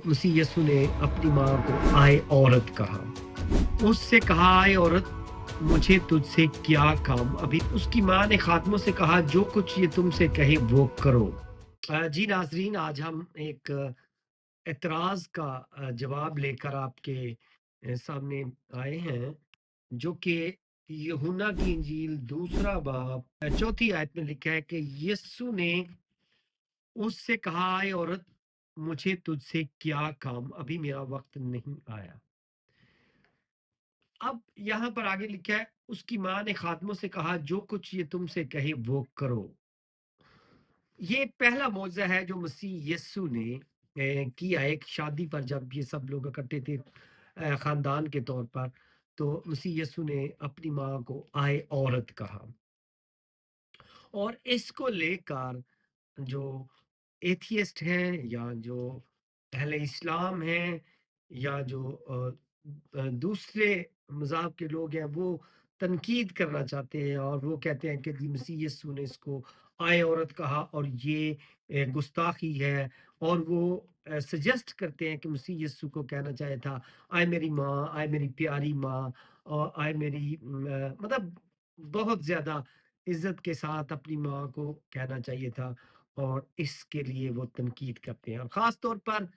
मसीह यीशु ने अपनी माँ को आए औरत कहा। उससे कहा, आए औरत, मुझे तुझसे क्या काम। अभी उसकी माँ ने खादिमों से कहा, जो कुछ ये तुमसे कहे वो करो। जी नाज़रीन, आज हम एक एतराज़ का जवाब लेकर आपके सामने आए हैं, जो कि यूहन्ना की इंजील दूसरा बाब चौथी आयत में लिखा है कि यीशु ने उससे कहा, आए औरत, मुझे तुझसे क्या काम, अभी मेरा वक्त नहीं आया। अब यहाँ पर आगे लिखा है, उसकी माँ ने खादिमों से कहा, जो कुछ ये तुमसे कहे वो करो। ये पहला मौजज़ा है जो मसीह यीशु ने किया एक शादी पर, जब ये सब लोग इकट्ठे थे खानदान के तौर पर, तो मसीह यीशु ने अपनी माँ को आए औरत कहा। और इसको लेकर जो एथियस्ट हैं या जो अहले इस्लाम हैं या जो दूसरे मज़हब के लोग हैं, वो तनकीद करना चाहते हैं और वो कहते हैं कि जी मसीह यीशु ने इसको आए औरत कहा और ये गुस्ताखी है। और वो सजेस्ट करते हैं कि मसीह यीशु को कहना चाहिए था, आए मेरी माँ, आए मेरी प्यारी माँ, और आए मेरी मतलब बहुत ज़्यादा इज्जत के साथ अपनी माँ को कहना चाहिए था। और इसके लिए वो तनकीद करते हैं, और ख़ास तौर पर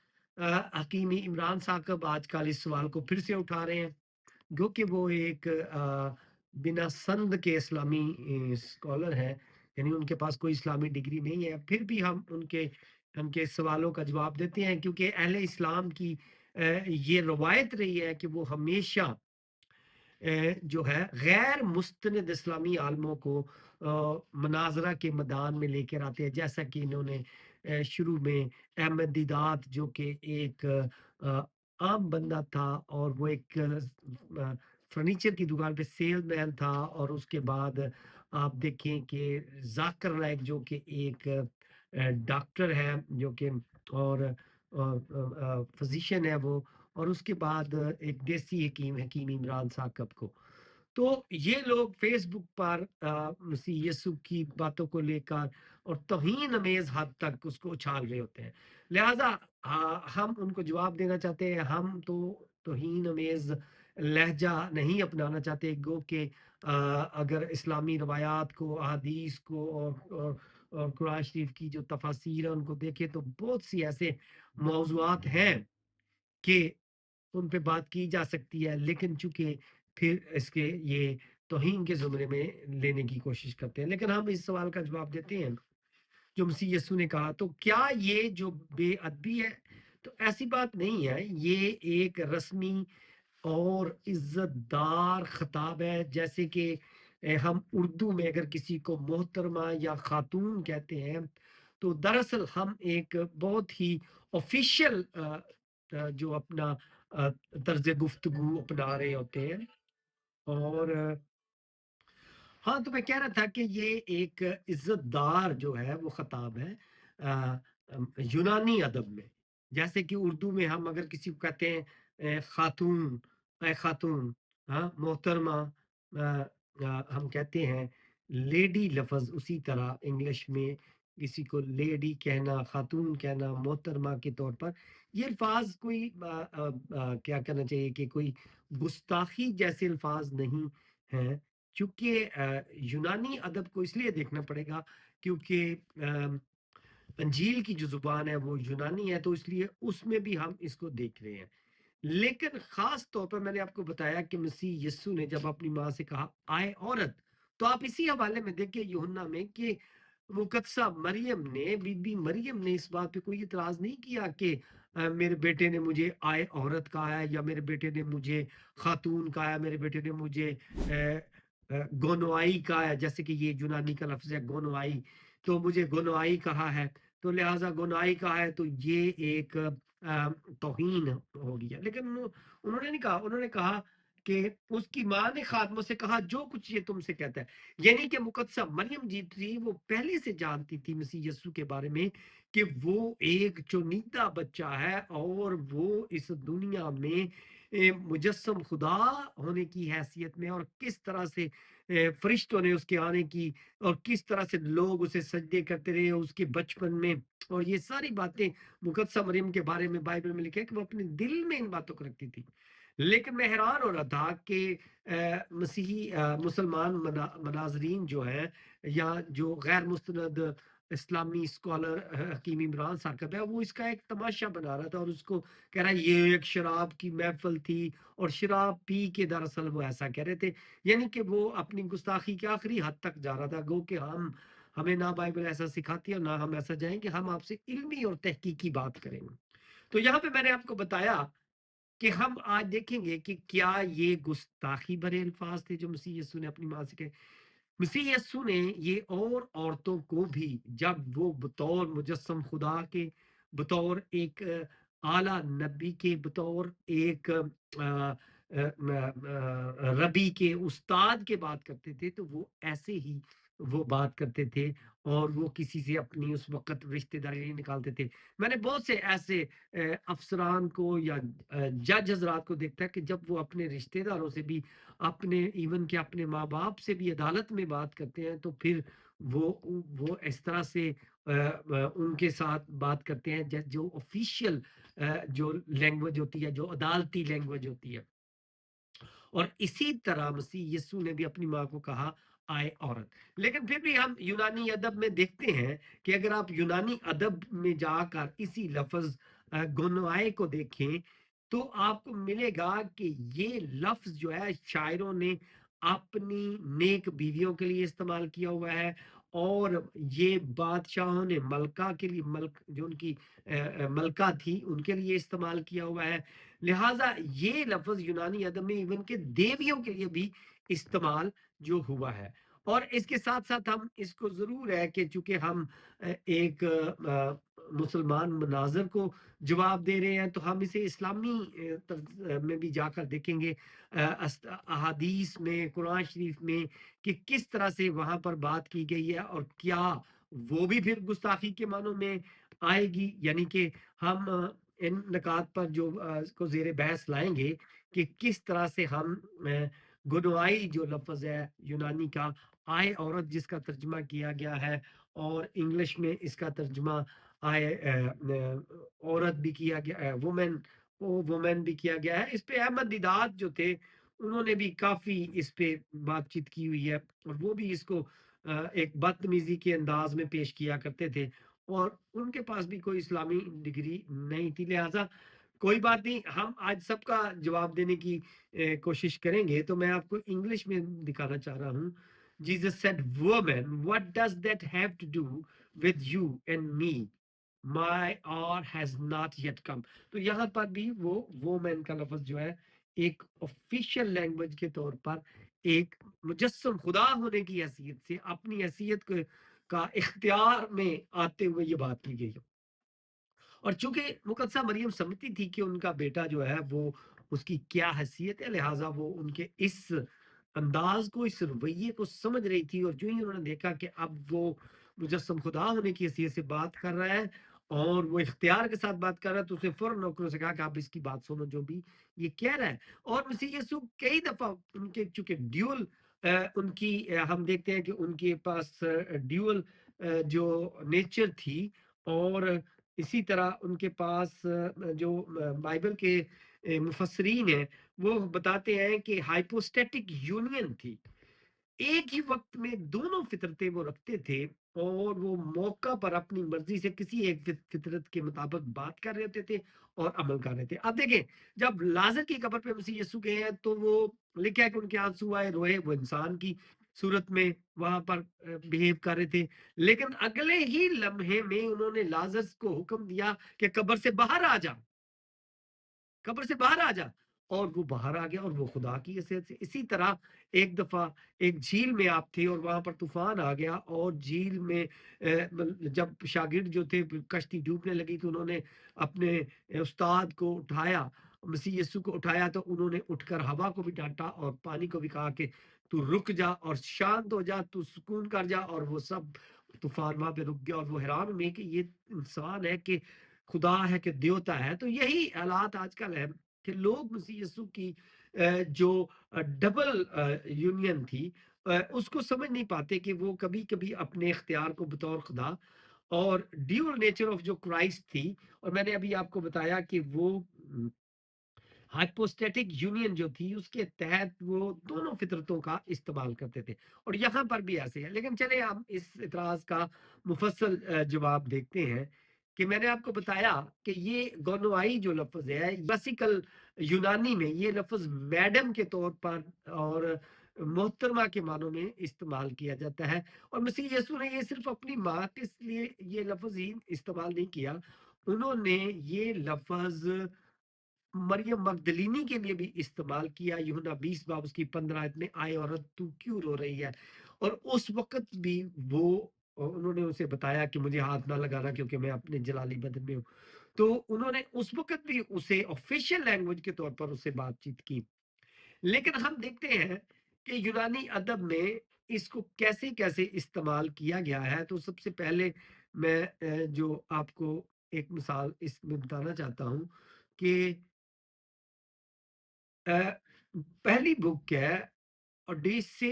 हकीमी इमरान साकब आजकल इस सवाल को फिर से उठा रहे हैं, क्योंकि वो एक बिना संद के इस्लामी स्कॉलर हैं, यानी उनके पास कोई इस्लामी डिग्री नहीं है। फिर भी हम उनके उनके सवालों का जवाब देते हैं, क्योंकि अहले इस्लाम की ये रवायत रही है कि वो हमेशा जो है गैर मुस्तनद इस्लामी आलमों को मनाजरा के मैदान में लेकर आते हैं, जैसा कि इन्होंने शुरू में अहमद दीदात, जो कि एक आम बंदा था और वो एक फर्नीचर की दुकान पे सेलमैन था, और उसके बाद आप देखें कि जाकिर नाइक, जो कि एक डॉक्टर है, जो कि और फिजिशियन है वो, और उसके बाद एक देसी हकीम, हकीम इमरान साकब को। तो ये लोग फेसबुक पर मसीह यीशु की बातों को लेकर और तौहीन अमेज हद तक उसको उछाल रहे होते हैं। लिहाजा हम उनको जवाब देना चाहते हैं, हम तो तौहीन अमेज लहजा नहीं अपनाना चाहते, गो कि अगर इस्लामी रवायात को, अहादीस को और कुरान शरीफ की जो तफासीर है उनको देखें, तो बहुत सी ऐसे मौज़ूआत हैं कि उन पे बात की जा सकती है, लेकिन चूंकि फिर इसके ये तौहीन के ज़ुमरे में लेने की कोशिश करते हैं। लेकिन हम इस सवाल का जवाब देते हैं, जो मसीह यीशु ने कहा, तो क्या ये जो बेअदबी है? तो ऐसी बात नहीं है, ये एक रस्मी और इज़्ज़तदार खिताब है। जैसे कि हम उर्दू में अगर किसी को मोहतरमा या खातून कहते हैं, तो दरअसल हम एक बहुत ही ऑफ़िशियल जो अपना तर्ज़ गुफ्तगू अपना रहे होते हैं। और हाँ, तो मैं कह रहा था कि ये एक इज़्ज़तदार जो है वो ख़िताब है यूनानी अदब में। जैसे कि उर्दू में हम अगर किसी को कहते हैं खातून, ए खातून, हाँ, मोहतरमा, हम कहते हैं लेडी लफ़्ज़, उसी तरह इंग्लिश में किसी को लेडी कहना, खातून कहना, मोहतरमा के तौर पर, ये अल्फ़ाज़ कोई क्या कहना चाहिए कि कोई गुस्ताखी जैसे अल्फ़ाज़ नहीं हैं। चूँकि यूनानी अदब को इसलिए देखना पड़ेगा क्योंकि अंजील की जो ज़ुबान है वो यूनानी है, तो इसलिए उसमें भी हम इसको देख रहे हैं। लेकिन ख़ास तौर पर मैंने आपको बताया कि मसीह यीशु ने जब अपनी माँ से कहा, आए औरत, तो आप इसी हवाले में देखिए यूहन्ना में कि मुकद्दसा मरियम ने, बीबी मरियम ने इस बात पे कोई इतराज़ नहीं किया कि मेरे बेटे ने मुझे आए औरत कहा है, या मेरे बेटे ने मुझे खातून कहा है, मेरे बेटे ने मुझे गोनोआई कहा है, जैसे कि ये यूनानी का लफ्ज़ है गोनोआई, तो मुझे गोनोआई कहा है, तो लिहाजा गोनोआई कहा है, तो ये एक तौहीन हो गया। लेकिन उन्होंने नहीं कहा, उन्होंने कहा کہ اس کی ماں نے خادموں سے کہا جو کچھ یہ تم سے کہتا ہے، یعنی کہ مقدسہ مریم جی تھی، وہ پہلے سے جانتی تھی مسیح یسوع کے بارے میں کہ وہ ایک چنیدہ بچہ ہے، اور وہ اس دنیا میں مجسم خدا ہونے کی حیثیت میں، اور کس طرح سے فرشتوں نے اس کے آنے کی، اور کس طرح سے لوگ اسے سجدے کرتے رہے اس کے بچپن میں، اور یہ ساری باتیں مقدسہ مریم کے بارے میں بائبل میں لکھا ہے کہ وہ اپنے دل میں ان باتوں کو رکھتی تھی۔ لیکن میں حیران ہو رہا تھا کہ مسیحی مسلمان مناظرین جو ہیں، یا جو غیر مستند اسلامی اسکالر حکیم عمران ثاقب ہے، وہ اس کا ایک تماشا بنا رہا تھا، اور اس کو کہہ رہا ہے یہ ایک شراب کی محفل تھی، اور شراب پی کے دراصل وہ ایسا کہہ رہے تھے، یعنی کہ وہ اپنی گستاخی کے آخری حد تک جا رہا تھا، گو کہ ہمیں نہ بائبل ایسا سکھاتی ہے اور نہ ہم ایسا جائیں کہ ہم آپ سے علمی اور تحقیقی بات کریں گے۔ تو یہاں پہ میں نے آپ کو بتایا کہ ہم آج دیکھیں گے کہ کیا یہ گستاخی بھرے الفاظ تھے جو مسیح یسوع نے اپنی ماں سے کہے۔ مسیح یسوع نے یہ اور عورتوں کو بھی، جب وہ بطور مجسم خدا کے، بطور ایک اعلیٰ نبی کے، بطور ایک ربی کے، استاد کے بات کرتے تھے، تو وہ ایسے ہی وہ بات کرتے تھے، اور وہ کسی سے اپنی اس وقت رشتہ داری نہیں نکالتے تھے۔ میں نے بہت سے ایسے افسران کو یا جج حضرات کو دیکھتا ہے کہ جب وہ اپنے رشتہ داروں سے بھی، اپنے ایون کہ اپنے ماں باپ سے بھی عدالت میں بات کرتے ہیں، تو پھر وہ اس طرح سے ان کے ساتھ بات کرتے ہیں جو آفیشیل جو لینگویج ہوتی ہے، جو عدالتی لینگویج ہوتی ہے۔ اور اسی طرح مسیح یسوع نے بھی اپنی ماں کو کہا آئے عورت۔ لیکن پھر بھی ہم یونانی ادب میں دیکھتے ہیں کہ اگر آپ یونانی ادب میں جا کر اسی لفظ گنوائے کو دیکھیں، تو آپ کو ملے گا کہ یہ لفظ جو ہے شاعروں نے اپنی نیک بیویوں کے لیے استعمال کیا ہوا ہے، اور یہ بادشاہوں نے ملکہ کے لیے، جو ان کی ملکہ تھی ان کے لیے استعمال کیا ہوا ہے۔ لہٰذا یہ لفظ یونانی ادب میں ایون کہ دیویوں کے لیے بھی استعمال جو ہوا ہے۔ اور اس کے ساتھ ساتھ ہم اس کو ضرور ہے کہ چونکہ ہم ایک مسلمان مناظر کو جواب دے رہے ہیں، تو ہم اسے اسلامی طرز میں بھی جا کر دیکھیں گے، احادیث میں، قرآن شریف میں، کہ کس طرح سے وہاں پر بات کی گئی ہے، اور کیا وہ بھی پھر گستاخی کے معنوں میں آئے گی۔ یعنی کہ ہم ان نکات پر جو کو زیر بحث لائیں گے کہ کس طرح سے ہم گنوائی جو لفظ ہے یونانی کا، آئے عورت جس کا ترجمہ کیا گیا ہے، اور انگلش میں اس کا ترجمہ آئے عورت بھی کیا گیا، وومن بھی کیا گیا ہے۔ اس پہ احمد دیدات جو تھے انہوں نے بھی کافی اس پہ بات چیت کی ہوئی ہے، اور وہ بھی اس کو ایک بدتمیزی کے انداز میں پیش کیا کرتے تھے، اور ان کے پاس بھی کوئی اسلامی ڈگری نہیں تھی۔ لہٰذا کوئی بات نہیں، ہم آج سب کا جواب دینے کی کوشش کریں گے۔ تو میں آپ کو انگلش میں دکھانا چاہ رہا ہوں۔ Jesus said, woman, what does that have to do with you and me? My hour has not yet come. تو یہاں پر بھی وہ woman کا لفظ جو ہے ایک آفیشیل لینگویج کے طور پر ایک مجسم خدا ہونے کی حیثیت سے اپنی حیثیت کا اختیار میں آتے ہوئے یہ بات کی گئی ہے۔ اور چونکہ مقدسہ مریم سمجھتی تھی کہ ان کا بیٹا جو ہے وہ اس کی کیا حیثیت ہے، لہٰذا وہ ان کے اس انداز کو، اس رویے کو سمجھ رہی تھی، اور جو ہی انہوں نے دیکھا کہ اب وہ مجسم خدا ہونے کی حیثیت سے بات کر رہا ہے، اور وہ اختیار کے ساتھ بات کر رہا ہے، تو اسے فوراً نوکروں سے کہا کہ آپ اس کی بات سنو جو بھی یہ کہہ رہا ہے۔ اور مسیح یسوع کئی دفعہ ان کے چونکہ ڈیول ان کی ہم دیکھتے ہیں کہ ان کے پاس ڈیول جو نیچر تھی، اور اسی طرح ان کے پاس جو بائبل کے مفسرین ہیں وہ بتاتے ہیں کہ ہائپوسٹیٹک یونین تھی، ایک ہی وقت میں دونوں فطرتیں وہ رکھتے تھے، اور وہ موقع پر اپنی مرضی سے کسی ایک فطرت کے مطابق بات کر رہے ہوتے تھے اور عمل کر رہے تھے۔ اب دیکھیں، جب لازر کی قبر پہ مسیح یسوع گئے ہیں تو وہ لکھا ہے کہ ان کے آنسو آئے، روئے، وہ انسان کی صورت میں وہاں پر بہیو کر رہے تھے، لیکن اگلے ہی لمحے میں انہوں نے لازر کو حکم دیا کہ قبر سے باہر آ جا، قبر سے باہر آ جا، اور وہ باہر آ گیا، اور وہ خدا کی حیثیت سے۔ اسی طرح ایک دفعہ ایک جھیل میں آپ تھے، اور وہاں پر طوفان آ گیا، اور جھیل میں جب شاگرد جو تھے کشتی ڈوبنے لگی تو انہوں نے اپنے استاد کو اٹھایا، मसीह यीशु को उठाया तो उन्होंने उठकर हवा को भी डांटा और पानी को भी कहा कि तू रुक जा और शांत हो जा, तू सुकून कर जा, और वो सब तूफान वहां पे रुक गया। और वो हैरान हुए कि ये इंसान है कि खुदा है कि देवता है। तो यही हालात आजकल है कि लोग मसीह यीशु की जो डबल यूनियन थी उसको समझ नहीं पाते कि वो कभी कभी अपने इख्तियार को बतौर खुदा और ड्यूअल नेचर ऑफ जो क्राइस्ट थी, और मैंने अभी आपको बताया कि वो हाइपोस्टैटिक यूनियन जो थी उसके तहत वो दोनों फितरतों का इस्तेमाल करते थे, और यहाँ पर भी ऐसे है। लेकिन चले हम इस इतराज का मुफस्सल जवाब देखते हैं कि मैंने आपको बताया कि ये गोनोआई जो लफ्ज़ है क्लासिकल यूनानी में ये लफ्ज़ मैडम के तौर पर और मोहतरमा के मानों में इस्तेमाल किया जाता है। और मसीह यीशु ने ये सिर्फ अपनी माँ के लिए ये लफ्ज़ ही इस्तेमाल नहीं किया, उन्होंने ये लफ्ज़ मरियम मगदलीनी के लिए भी इस्तेमाल किया। यूहन्ना 20 बाब उसकी 15 आयत में, आए औरत तू क्यों रो रही है। और उस वक्त भी वो उन्होंने उसे बताया कि मुझे हाथ ना लगाना क्योंकि मैं अपने जलाली बदन में हूँ। तो उन्होंने उस वक्त भी उसे ऑफिशियल लैंग्वेज के तौर पर उससे बातचीत की। लेकिन हम देखते हैं कि यूनानी अदब में इसको कैसे कैसे इस्तेमाल किया गया है। तो सबसे पहले मैं जो आपको एक मिसाल इसमें बताना चाहता हूँ कि अ, पहली बुक है ओडिसी,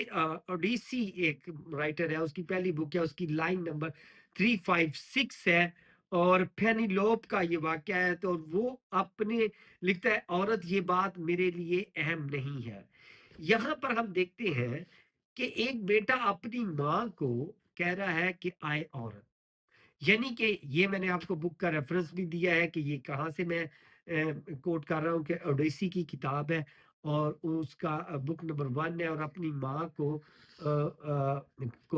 एक राइटर है, उसकी पहली बुक है, उसकी लाइन नंबर 356 है, और फेनिलोप का ये वाक्य है। तो वो अपने लिखता है, औरत ये बात मेरे लिए अहम नहीं है। यहाँ पर हम देखते हैं कि एक बेटा अपनी माँ को कह रहा है कि आए औरत, यानी कि ये मैंने आपको बुक का रेफरेंस भी दिया है कि ये कहाँ से मैं कोट कर रहा हूँ कि ओडेसी की किताब है, और उसका बुक नंबर 1 है। और अपनी माँ को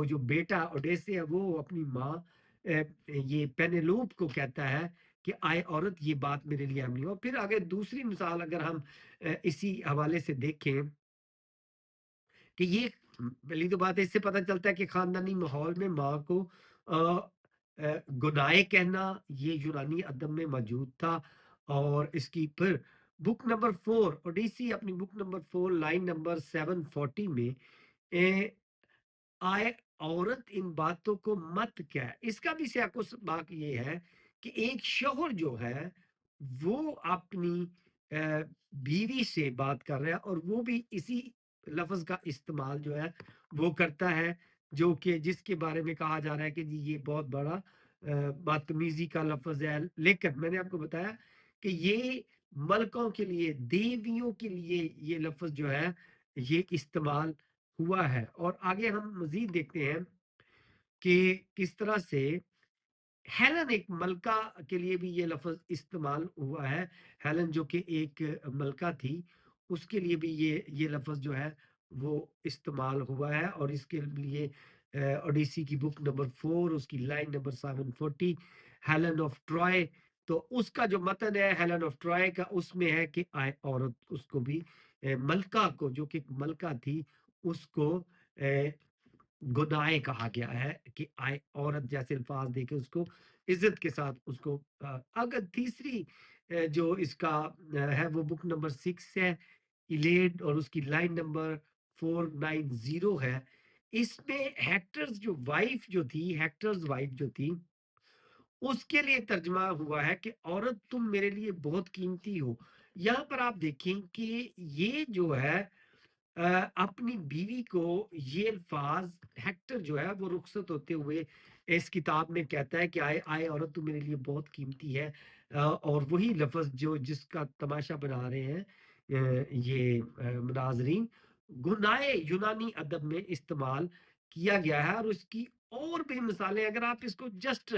जो बेटा ओडेसी है वो अपनी माँ ये पेनेलोप को कहता है कि आए औरत ये बात मेरे लिए अहम नहीं। और फिर आगे दूसरी मिसाल अगर हम इसी हवाले से देखें कि ये पहली तो बात है, इससे पता चलता है कि खानदानी माहौल में माँ को गुनाहे कहना ये यूनानी अदब में मौजूद था। और इसकी फिर बुक नंबर 4 ओडिसी अपनी बुक नंबर 4 लाइन नंबर 740 में ए, आए औरत इन बातों को मत कह। इसका भी सियाको बाक ये है कि एक शोहर जो है वो अपनी बीवी से बात कर रहा है, और वो भी इसी लफ्ज का इस्तेमाल जो है वो करता है, जो कि जिसके बारे में कहा जा रहा है कि जी ये बहुत बड़ा बदतमीजी का लफ्ज है। लेकिन मैंने आपको बताया कि ये मलकों के लिए, देवियों के लिए ये लफ्ज जो है ये इस्तेमाल हुआ है। और आगे हम मजीद देखते हैं कि किस तरह से हेलन एक मलका के लिए भी ये लफ्ज इस्तेमाल हुआ है। हेलन जो कि एक मलका थी, उसके लिए भी ये लफ्ज जो है वो इस्तेमाल हुआ है। और इसके लिए ओडिसी की बुक नंबर 4 उसकी line number 740, Helen of Troy. तो उसका जो मतन है हेलन ऑफ ट्रॉय का, उसमें है कि आए औरत, उसको भी मलका को, जो कि एक मलका थी, उसको गुनाहे कहा गया है कि आए औरत जैसे अल्फाज देके उसको इज्जत के साथ उसको अगर तीसरी जो इसका है वो बुक नंबर 6 है, इलेड, और उसकी लाइन नंबर 490 है। इसमें हेक्टर्स जो वाइफ जो थी, हेक्टर्स वाइफ जो थी, उसके लिए तर्जमा हुआ है कि औरत तुम मेरे लिए बहुत कीमती हो। यहाँ पर आप देखें कि ये जो है अपनी बीवी को ये अल्फाज हेक्टर जो है वो रुखसत होते हुए इस किताब में कहता है कि आए आए औरत तू मेरे लिए बहुत कीमती है। और वही लफ्ज जो जिसका तमाशा बना रहे हैं ये नाजरीन, गुनाहे यूनानी अदब में इस्तेमाल किया गया है। और उसकी और भी मिसालें, अगर आप इसको जस्ट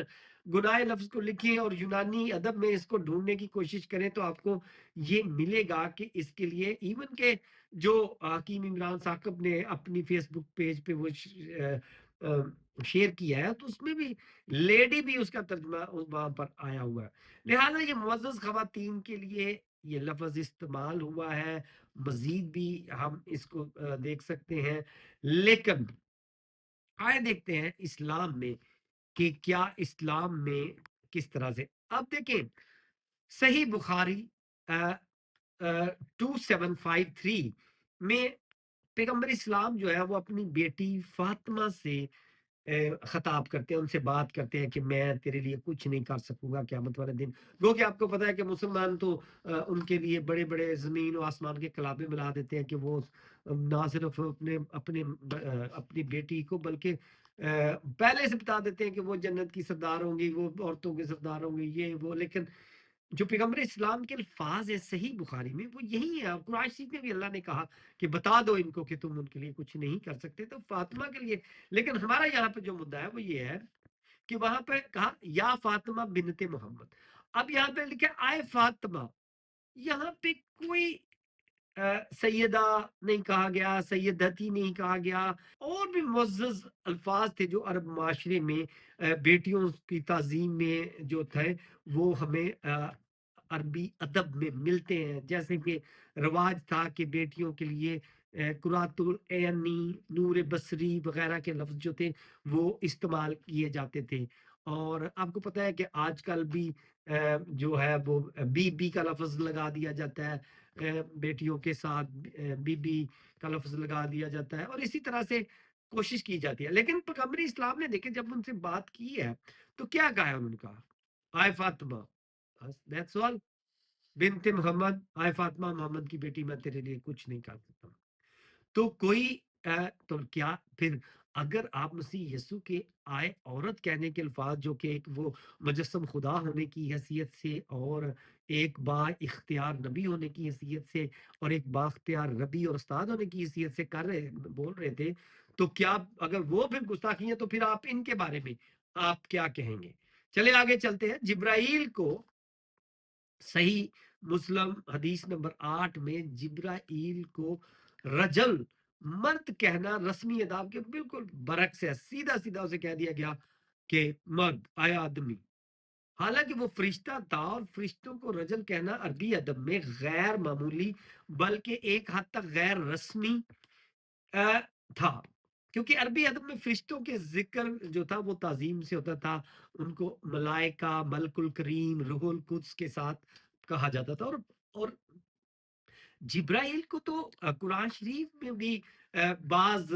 गुनाहे लफ्ज को लिखें और यूनानी अदब में इसको ढूंढने की कोशिश करें तो आपको ये मिलेगा कि इसके लिए इवन के जो हकीम इमरान साकब ने अपनी फेसबुक पेज पे वो शेयर किया है, तो उसमें भी लेडी भी उसका तर्जमा वहां पर आया हुआ है। लिहाजा ये मुअज़्ज़ज़ खवातीन के लिए ये लफ्ज इस्तेमाल हुआ है। मजीद भी हम इसको देख सकते हैं। लेकिन आए देखते हैं इस्लाम में कि क्या इस्लाम में किस तरह से। अब देखें, सही बुखारी 2753 में पैगंबर इस्लाम जो है वो अपनी बेटी फातिमा से खिताब करते हैं, उनसे बात करते हैं कि मैं तेरे लिए कुछ नहीं कर सकूँगा क़यामत वाले दिन। गो कि आपको पता है कि मुसलमान तो उनके लिए बड़े-बड़े ज़मीन और आसमान के कलाबे मिला देते हैं कि वो ना सिर्फ़ अपनी बेटी को बल्कि पहले से बता देते हैं कि वो जन्नत की सरदार होंगी, वो औरतों के सरदार होंगे, ये वो। लेकिन जो पैगंबर इस्लाम के अल्फाज़ हैं सही बुखारी में वो यही है। कुरान शरीफ में भी अल्लाह ने कहा कि बता दो इनको कि तुम उनके लिए कुछ नहीं कर सकते, तो फातिमा के लिए। लेकिन हमारा यहाँ पे जो मुद्दा है वो ये है कि वहां पे कहा या फातिमा बिनते मोहम्मद। अब यहाँ पे लिखा आए फातिमा, यहाँ पे कोई सैयदा नहीं कहा गया, सैयदती नहीं कहा गया। और भी मुअज़्ज़ज़ अल्फाज थे जो अरब माशरे में बेटियों की ताज़ीम में जो थे वो हमें अरबी अदब में मिलते हैं। जैसे कि रवाज था कि बेटियों के लिए कुरातुल ऐनी, नूर बसरी वगैरह के लफ्ज़ जो थे वो इस्तेमाल किए जाते थे। और आपको पता है कि आजकल भी जो है वो बीबी का लफ्ज़ लगा दिया जाता है, बेटियों के साथ बीबी का लफ्ज़ लगा दिया जाता है और इसी तरह से कोशिश की जाती है। लेकिन पैगम्बर इस्लाम ने देखिए जब उनसे बात की है, तो क्या कहा है उन्होंने कहा, आए फातिमा, बस दैट्स ऑल। बिन्ते मोहम्मद, आए फातिमा मोहम्मद की बेटी, मैं तेरे लिए कुछ नहीं कर सकता। तो कोई तो क्या फिर अगर आप मसीह यीशु के आए औरत कहने के अल्फाज जो कि एक वो मुजस्सम खुदा होने की हैसियत से और एक बा इख्तियार नबी होने की हैसियत से और एक बा इख्तियार रबी और उस्ताद होने की हैसियत से कर रहे बोल रहे थे, तो क्या अगर वो फिर गुस्ताखी है तो फिर आप इनके बारे में आप क्या कहेंगे? चलिए आगे चलते हैं। जिब्राइल को सही मुस्लिम हदीस नंबर 8 में जिब्राइल को रजल मर्द कहना रस्मी अदाब के बिल्कुल बरक्स है। सीधा सीधा उसे कह दिया गया कि मर्द आया आदमी। हालांकि वो फरिश्ता था और फरिश्तों को रजल कहना अरबी अदब में गैर मामूली बल्कि एक हद तक गैर रस्मी अ, था। क्योंकि अरबी अदब में फरिश्तों के जिक्र जो था वो ताजीम से होता था। उनको मलाइका, मलकुल करीम, रूहुल कुद्स के साथ कहा जाता था। और जिब्राइल को तो कुरान शरीफ में भी बाज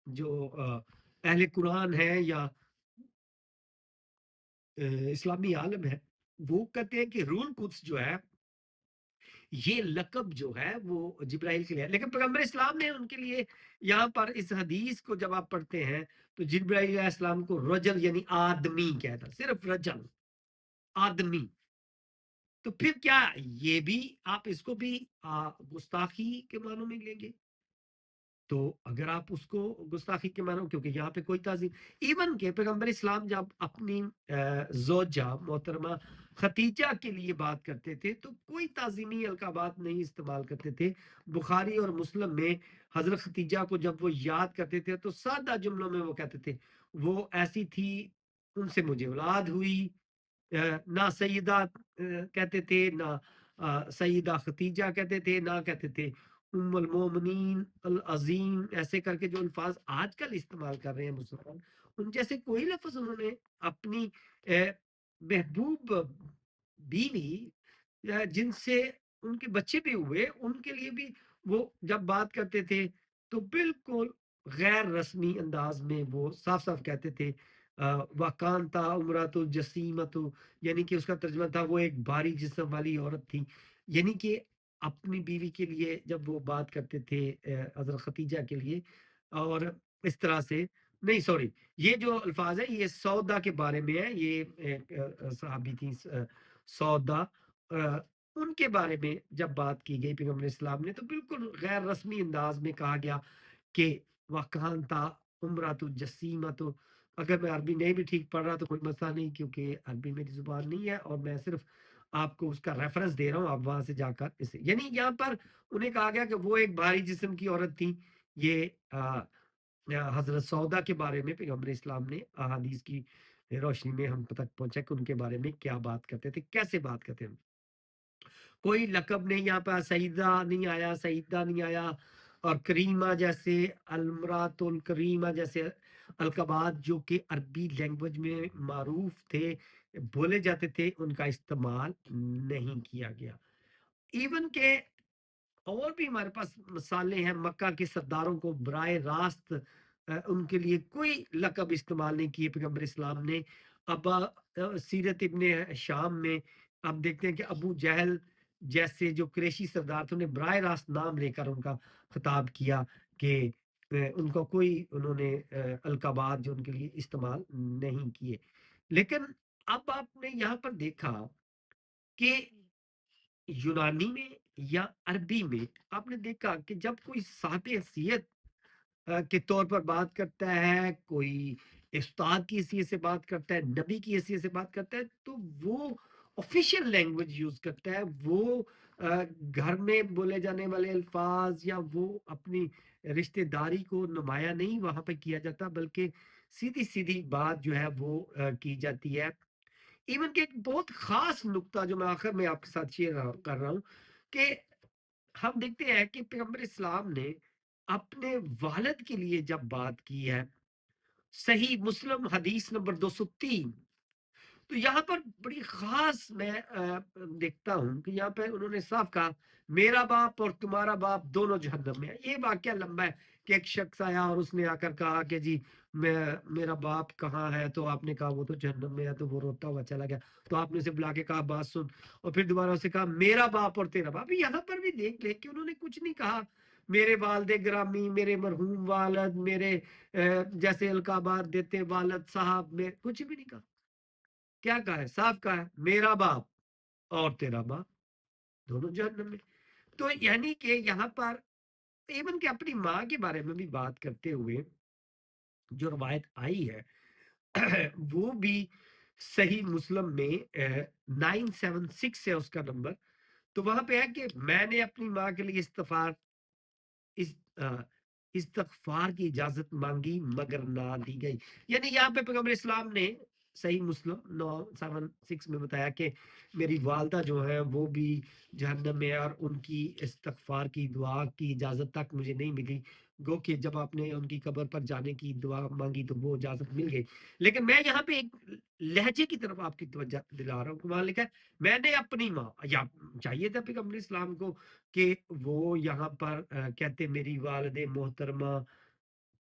जो अहले कुरान है या इस्लामी आलम है वो कहते हैं कि रूहुल कुद्स जो है ये लक़ब जो है वो जिब्राइल के लिए है। लेकिन पैगम्बर इस्लाम ने उनके लिए यहाँ पर इस हदीस को जब आप पढ़ते हैं तो जिब्राइल अलैहिस्सलाम को रजल यानी आदमी कहता, सिर्फ रजल, आदमी। तो फिर क्या ये भी आप इसको भी गुस्ताखी के मानों में लेंगे? तो अगर आप उसको गुस्ताखी के मानो, क्योंकि यहाँ पे कोई ताज़ीम इवन के पैगंबर इस्लाम जब अपनी ज़ौजा मोहतरमा खतीजा के लिए बात करते थे तो कोई ताज़ीमी अलकाबात नहीं इस्तेमाल करते थे। बुखारी और मुस्लिम में हज़रत खतीजा को जब वो याद करते थे तो सादा जुमलों में वो कहते थे, वो ऐसी थी, उनसे मुझे औलाद हुई। ना सईदा कहते थे, ना सईदा खतीजा कहते थे, ना कहते थे उम्मुल मोमिनीन अल अज़ीम। ऐसे करके जो अल्फाज आजकल इस्तेमाल कर रहे हैं मुसलमान, उन जैसे कोई लफ्ज उन्होंने अपनी महबूब बीवी जिनसे उनके बच्चे भी हुए उनके लिए भी वो जब बात करते थे तो बिल्कुल गैर रस्मी अंदाज में वो साफ साफ कहते थे वकान था उमरा तो जसीमत, यानी कि उसका तर्जुमा था वो एक भारी जिस्म वाली औरत थी। यानी कि अपनी बीवी के लिए जब वो बात करते थे हज़रत खतीजा के लिए। और इस तरह से नहीं, सॉरी, ये जो अल्फाज है ये सौदा के बारे में है। ये एक सहाबी थी सौदा, अ, उनके बारे में जब बात की गई पैगम्बर इस्लाम ने तो बिल्कुल गैर रस्मी अंदाज में कहा गया कि वकान था उम्रा तो जसीमा। तो अगर मैं अरबी नहीं भी ठीक पढ़ रहा तो कोई मसला नहीं, क्योंकि अरबी मेरी ज़ुबान नहीं है और मैं सिर्फ़ आपको उसका रेफ़रेंस दे रहा हूँ, आप वहाँ से जाकर इसे यानी यहाँ पर उन्हें कहा गया कि वो एक भारी जिस्म की औरत थी। ये हज़रत सौदा के बारे में पैगम्बर इस्लाम ने अहादीस की रोशनी में हम तक पहुँचा कि उनके बारे में क्या बात करते थे, कैसे बात करते थे। कोई लक़ब नहीं यहाँ पे सईदा नहीं आया, सईदा नहीं आया। और करीमा जैसे अलमरातुल करीमा जैसे अलक़ाबात जो कि अरबी लैंग्वेज में मारूफ़ थे, बोले जाते थे, उनका इस्तेमाल नहीं किया गया। ایون کہ اور بھی ہمارے پاس مثالیں ہیں، مکہ کے سرداروں کو براہ راست ان کے لیے کوئی لقب استعمال نہیں کیے پیغمبر اسلام نے۔ اب سیرت ابن شام میں آپ دیکھتے ہیں کہ ابو جہل جیسے جو قریشی سردار تھے، انہیں براہ راست نام لے کر ان کا خطاب کیا کہ ان کو کوئی انہوں نے القابات جو ان کے لیے استعمال نہیں کیے۔ لیکن اب آپ نے یہاں پر دیکھا کہ یونانی میں یا عربی میں آپ نے دیکھا کہ جب کوئی صاحب حیثیت کے طور پر بات کرتا ہے، کوئی استاد کی حیثیت سے بات کرتا ہے، نبی کی حیثیت سے بات کرتا ہے، تو وہ آفیشیل لینگویج یوز کرتا ہے، وہ گھر میں بولے جانے والے الفاظ یا وہ اپنی رشتہ داری کو نمایاں نہیں وہاں پہ کیا جاتا، بلکہ سیدھی سیدھی بات جو ہے وہ کی جاتی ہے۔ ایون کہ ایک بہت خاص نقطہ جو میں آخر میں آپ کے ساتھ شیئر کر رہا ہوں کہ ہم دیکھتے ہیں کہ پیغمبر اسلام نے اپنے والد کے لیے جب بات کی ہے، صحیح مسلم حدیث نمبر 203، تو یہاں پر بڑی خاص میں دیکھتا ہوں کہ یہاں پہ انہوں نے صاف کہا میرا باپ اور تمہارا باپ دونوں جہنم میں ہے۔ یہ واقعہ لمبا ہے کہ ایک شخص آیا اور اس نے آ کر کہا کہ جی میں میرا باپ کہاں ہے، تو آپ نے کہا وہ تو جہنم میں ہے، تو وہ روتا ہوا چلا گیا۔ تو آپ نے اسے بلا کے کہا بات سن، اور پھر دوبارہ اسے کہا میرا باپ اور تیرا باپ۔ یہاں پر بھی دیکھ لے کہ انہوں نے کچھ نہیں کہا میرے والد گرامی، میرے مرحوم والد، میرے جیسے القابات دیتے والد صاحب، میں کچھ بھی نہیں کہا۔ کیا کہا ہے؟ صاف کہا ہے میرا باپ اور تیرا باپ دونوں جہنم میں۔ تو یعنی کہ یہاں پر ایون کہ اپنی ماں کے بارے میں بھی بات کرتے ہوئے جو روایت آئی ہے وہ بھی صحیح مسلم میں 976 ہے اس کا نمبر، تو وہاں پہ ہے کہ میں نے اپنی ماں کے لیے اس استغفار کی اجازت مانگی مگر نہ دی گئی۔ یعنی یہاں پہ پیغمبر اسلام نے صحیح مسلم 976 میں بتایا کہ میری والدہ جو ہے وہ بھی جہنم میں ہے، اور ان کی استغفار کی دعا کی اجازت تک مجھے نہیں ملی۔ گو کہ جب آپ نے ان کی قبر پر جانے کی دعا مانگی تو وہ اجازت مل گئی۔ لیکن میں یہاں پہ ایک لہجے کی طرف آپ کی توجہ دلا رہا ہوں کہ وہاں لکھا ہے میں نے اپنی ماں، یا چاہیے تھا پیغمبر اسلام کو کہ وہ یہاں پر کہتے میری والد محترمہ،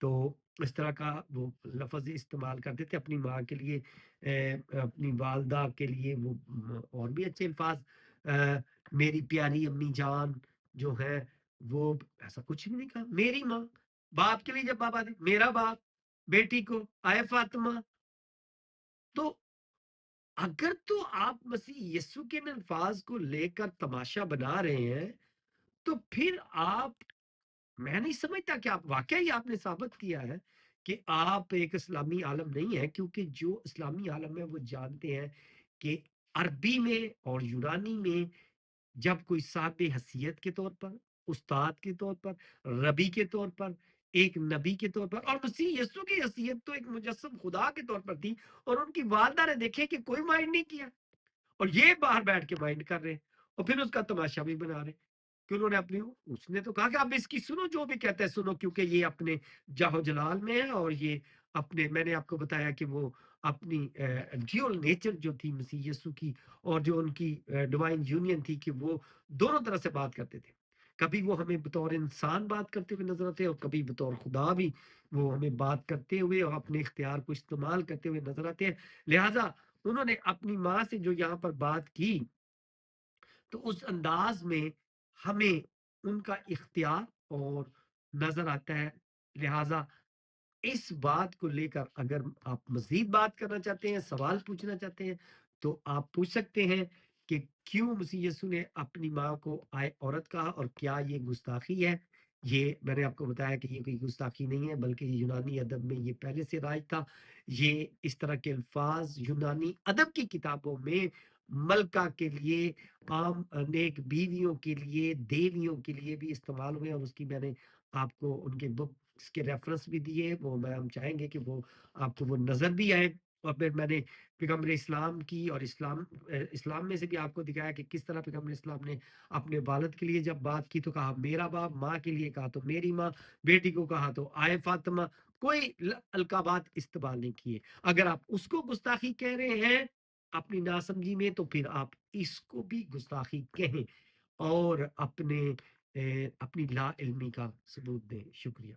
تو اس طرح کا وہ لفظ استعمال کرتے تھے اپنی ماں کے لیے، اپنی والدہ کے لیے وہ اور بھی اچھے الفاظ، میری پیاری امی جان جو ہے وہ ایسا کچھ بھی نہیں کہا۔ میری ماں، باپ کے لیے جب بابا دے میرا باپ، بیٹی کو آئے فاطمہ، تو اگر تو آپ مسیح یسو کے ان الفاظ کو لے کر تماشا بنا رہے ہیں، تو پھر آپ، میں نہیں سمجھتا کہ آپ واقعی آپ نے ثابت کیا ہے کہ آپ ایک اسلامی عالم نہیں ہے، کیونکہ جو اسلامی عالم ہے وہ جانتے ہیں کہ عربی میں اور یونانی میں جب کوئی صاحب حیثیت کے طور پر، استاد کے طور پر، ربی کے طور پر، ایک نبی کے طور پر، اور مسیح یسو کی حیثیت تو ایک مجسم خدا کے طور پر تھی، اور ان کی والدہ نے دیکھے کہ کوئی مائنڈ نہیں کیا، اور یہ باہر بیٹھ کے مائنڈ کر رہے ہیں، اور پھر اس کا تماشا بھی بنا رہے ہیں کہ انہوں نے اپنی، اس نے تو کہا کہ اب اس کی سنو، جو بھی کہتا ہے سنو، کیونکہ یہ اپنے جاہ و جلال میں ہے، اور یہ اپنے، میں نے آپ کو بتایا کہ وہ اپنی ڈیول نیچر جو تھی مسیح یسو کی، اور جو ان کی ڈیوائن یونین تھی کہ وہ دونوں طرح سے بات کرتے تھے، کبھی وہ ہمیں بطور انسان بات کرتے ہوئے نظر آتے ہیں، اور کبھی بطور خدا بھی وہ ہمیں بات کرتے ہوئے اور اپنے اختیار کو استعمال کرتے ہوئے نظر آتے ہیں۔ لہٰذا انہوں نے اپنی ماں سے جو یہاں پر بات کی، تو اس انداز میں ہمیں ان کا اختیار اور نظر آتا ہے۔ لہٰذا اس بات کو لے کر اگر آپ مزید بات کرنا چاہتے ہیں، سوال پوچھنا چاہتے ہیں، تو آپ پوچھ سکتے ہیں کہ کیوں مسیح یسو نے اپنی ماں کو آئے عورت کہا، اور کیا یہ گستاخی ہے؟ یہ میں نے آپ کو بتایا کہ یہ کوئی گستاخی نہیں ہے، بلکہ یہ یونانی ادب میں یہ پہلے سے رائج تھا۔ یہ اس طرح کے الفاظ یونانی ادب کی کتابوں میں ملکہ کے لیے، عام نیک بیویوں کے لیے، دیویوں کے لیے بھی استعمال ہوئے، اور اس کی میں نے آپ کو ان کے بکس کے ریفرنس بھی دیے، وہ میں ہم چاہیں گے کہ وہ آپ کو وہ نظر بھی آئے۔ اور پھر میں نے پیغمبر اسلام کی اور اسلام میں سے بھی آپ کو دکھایا کہ کس طرح پیغمبر اسلام نے اپنے والد کے لیے جب بات کی تو کہا میرا باپ، ماں کے لیے کہا تو میری ماں، بیٹی کو کہا تو آئے فاطمہ، کوئی القابات استعمال نہیں کیے۔ اگر آپ اس کو گستاخی کہہ رہے ہیں اپنی ناسمجھی میں، تو پھر آپ اس کو بھی گستاخی کہیں، اور اپنی لا علمی کا ثبوت دیں۔ شکریہ۔